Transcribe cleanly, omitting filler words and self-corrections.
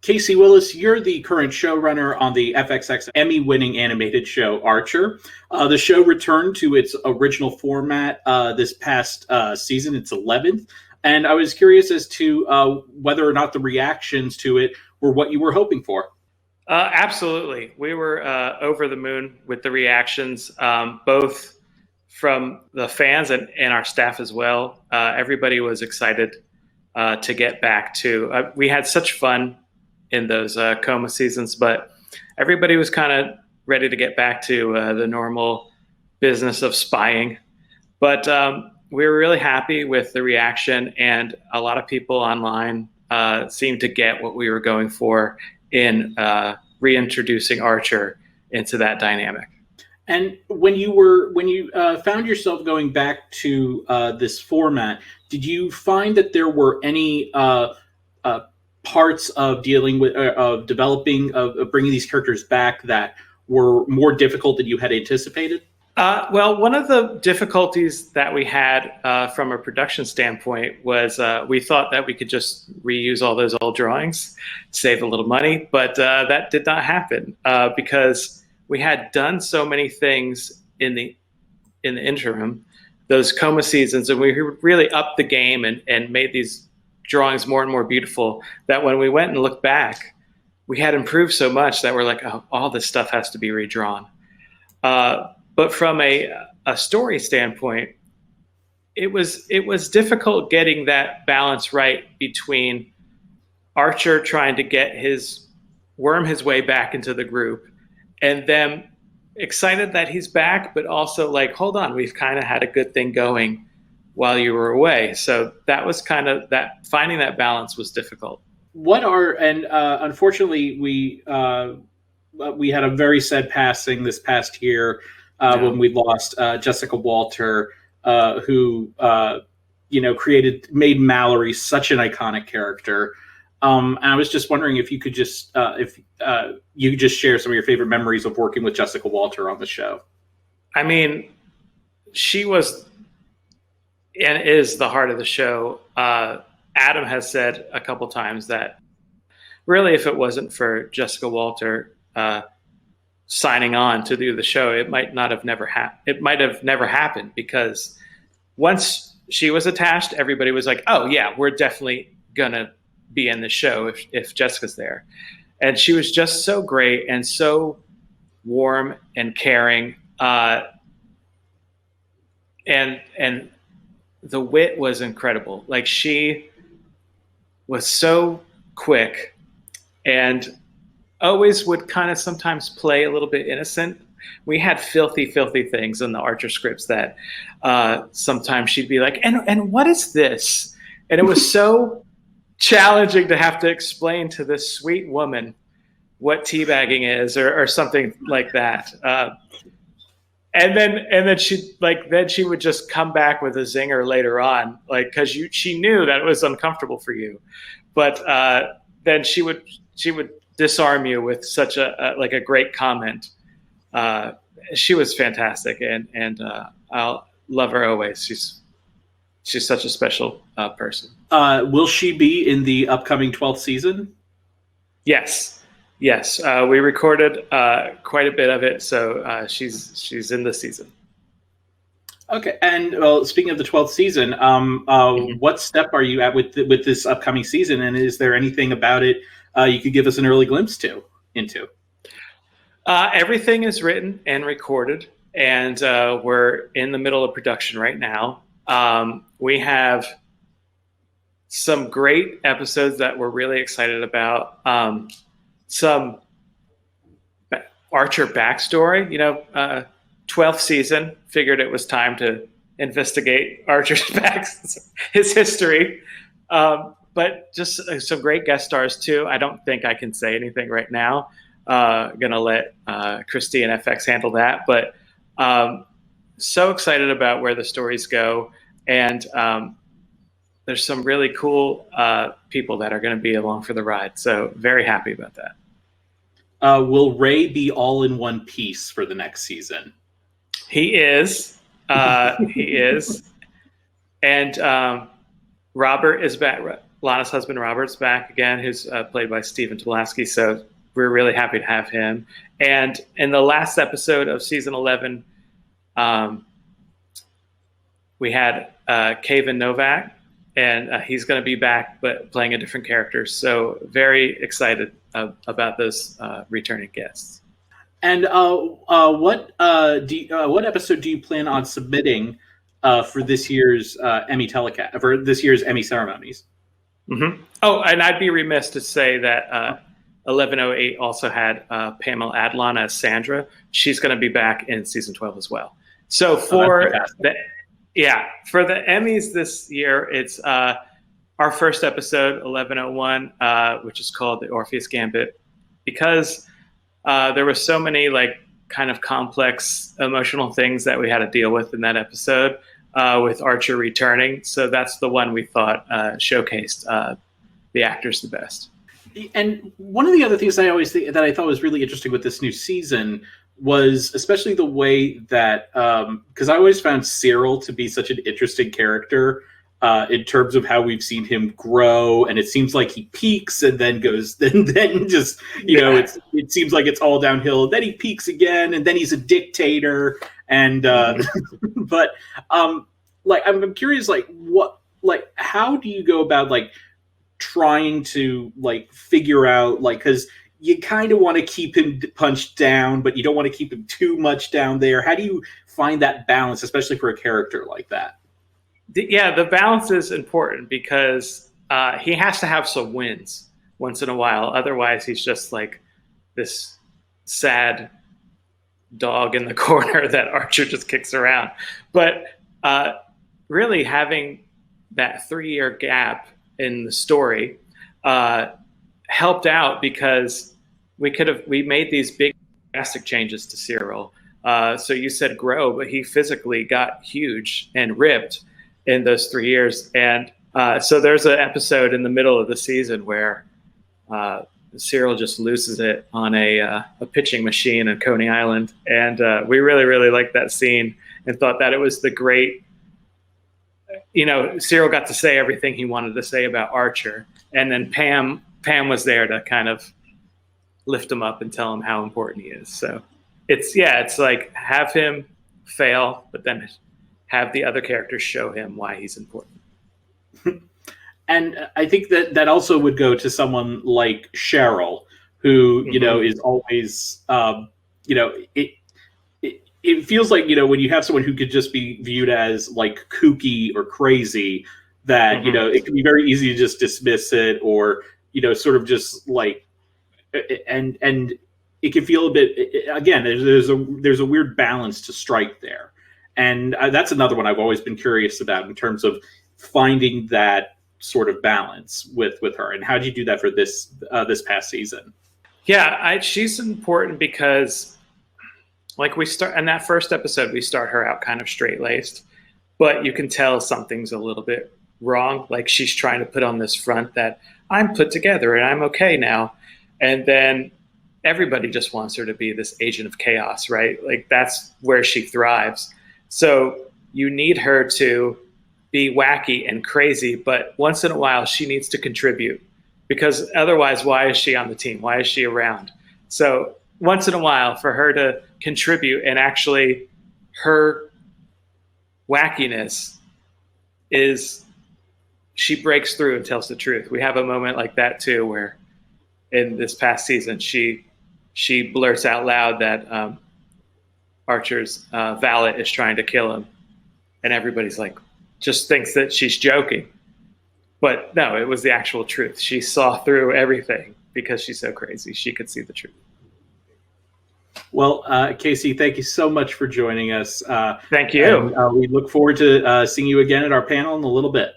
Casey Willis, you're the current showrunner on the FXX Emmy-winning animated show Archer. The show returned to its original format this past season, its 11th, and I was curious as to whether or not the reactions to it were what you were hoping for. Absolutely. We were over the moon with the reactions, both from the fans and our staff as well. Everybody was excited to get back to. We had such fun in those coma seasons, but everybody was kind of ready to get back to the normal business of spying. But we were really happy with the reaction, and a lot of people online seemed to get what we were going for in reintroducing Archer into that dynamic. And when you found yourself going back to this format, did you find that there were any parts of dealing with of developing of bringing these characters back that were more difficult than you had anticipated? Well, one of the difficulties that we had from a production standpoint was we thought that we could just reuse all those old drawings, save a little money, but that did not happen because we had done so many things in the interim, those coma seasons, and we really upped the game and made these drawings more and more beautiful, that when we went and looked back, we had improved so much that we're like, oh, all this stuff has to be redrawn. But from a story standpoint, it was difficult getting that balance right between Archer trying to worm his way back into the group, and them excited that he's back, but also like, hold on, we've kind of had a good thing going while you were away. So that was kind of that, finding that balance was difficult. Unfortunately, we had a very sad passing this past year when we lost Jessica Walter, who made Mallory such an iconic character. And I was just wondering if you could just share some of your favorite memories of working with Jessica Walter on the show. I mean, she was and is the heart of the show. Adam has said a couple times that really, if it wasn't for Jessica Walter signing on to do the show, it might have never happened, because once she was attached, everybody was like, oh yeah, we're definitely gonna be in the show if Jessica's there. And she was just so great and so warm and caring, and the wit was incredible. Like, she was so quick and always would kind of sometimes play a little bit innocent. We had filthy things in the Archer scripts that sometimes she'd be like, and what is this? And it was so challenging to have to explain to this sweet woman what teabagging is or something like that. And then she would just come back with a zinger later on, like, because she knew that it was uncomfortable for you, but then she would disarm you with such a great comment. She was fantastic, and I'll love her always. She's such a special person. Will she be in the upcoming 12th season? Yes. We recorded quite a bit of it, so she's in the season. Okay, and speaking of the 12th season, what step are you at with this upcoming season, and is there anything about it you could give us an early glimpse into? Everything is written and recorded, and we're in the middle of production right now. We have some great episodes that we're really excited about. Some Archer backstory, 12th season, figured it was time to investigate Archer's his history. But just some great guest stars too. I don't think I can say anything right now. Gonna let Christy and FX handle that. But so excited about where the stories go, and there's some really cool people that are going to be along for the ride. So very happy about that. Will Ray be all in one piece for the next season? He is. He is. And Robert is back. Lana's husband Robert's back again, who's played by Stephen Tobolowsky. So we're really happy to have him. And in the last episode of season 11, we had Kevin Novak, and he's going to be back, but playing a different character. So very excited about those returning guests. And what episode do you plan on submitting for this year's Emmy telecast, for this year's Emmy ceremonies? Mm-hmm. Oh, and I'd be remiss to say that 1108 also had Pamela Adlon as Sandra. She's going to be back in season 12 as well. So for for the Emmys this year, it's our first episode, 1101, which is called the Orpheus Gambit, because there were so many like kind of complex emotional things that we had to deal with in that episode with Archer returning. So that's the one we thought showcased the actors the best. And one of the other things I always think that I thought was really interesting with this new season was especially the way that, because I always found Cyril to be such an interesting character in terms of how we've seen him grow, and it seems like he peaks and then goes, then just know, it seems like it's all downhill. Then he peaks again, and then he's a dictator. And but like I'm curious, how do you go about like trying to like figure out because you kind of want to keep him punched down, but you don't want to keep him too much down there. How do you find that balance, especially for a character like that? The balance is important because he has to have some wins once in a while. Otherwise, he's just like this sad dog in the corner that Archer just kicks around. But really having that 3-year gap in the story helped out because we made these big drastic changes to Cyril. So you said grow, but he physically got huge and ripped in those 3 years. And so there's an episode in the middle of the season where Cyril just loses it on a pitching machine in Coney Island. And we really, really liked that scene and thought that it was the great, Cyril got to say everything he wanted to say about Archer. And then Pam was there to kind of lift him up and tell him how important he is. So it's like have him fail, but then have the other characters show him why he's important. And I think that also would go to someone like Cheryl, who, is always, it feels like, when you have someone who could just be viewed as like kooky or crazy, that, it can be very easy to just dismiss it or, sort of just like, and it can feel a bit, again, there's a weird balance to strike there. And that's another one I've always been curious about in terms of finding that sort of balance with her. And how did you do that for this past season? Yeah, she's important because like we start in that first episode, we start her out kind of straight-laced, but you can tell something's a little bit wrong. Like she's trying to put on this front that I'm put together and I'm okay now. And then everybody just wants her to be this agent of chaos, right? Like that's where she thrives. So you need her to be wacky and crazy, but once in a while she needs to contribute because otherwise, why is she on the team? Why is she around? So once in a while for her to contribute, and actually her wackiness is she breaks through and tells the truth. We have a moment like that too, where in this past season, she blurts out loud that Archer's valet is trying to kill him. And everybody's like, just thinks that she's joking. But no, it was the actual truth. She saw through everything because she's so crazy. She could see the truth. Well, Casey, thank you so much for joining us. Thank you. And, we look forward to seeing you again at our panel in a little bit.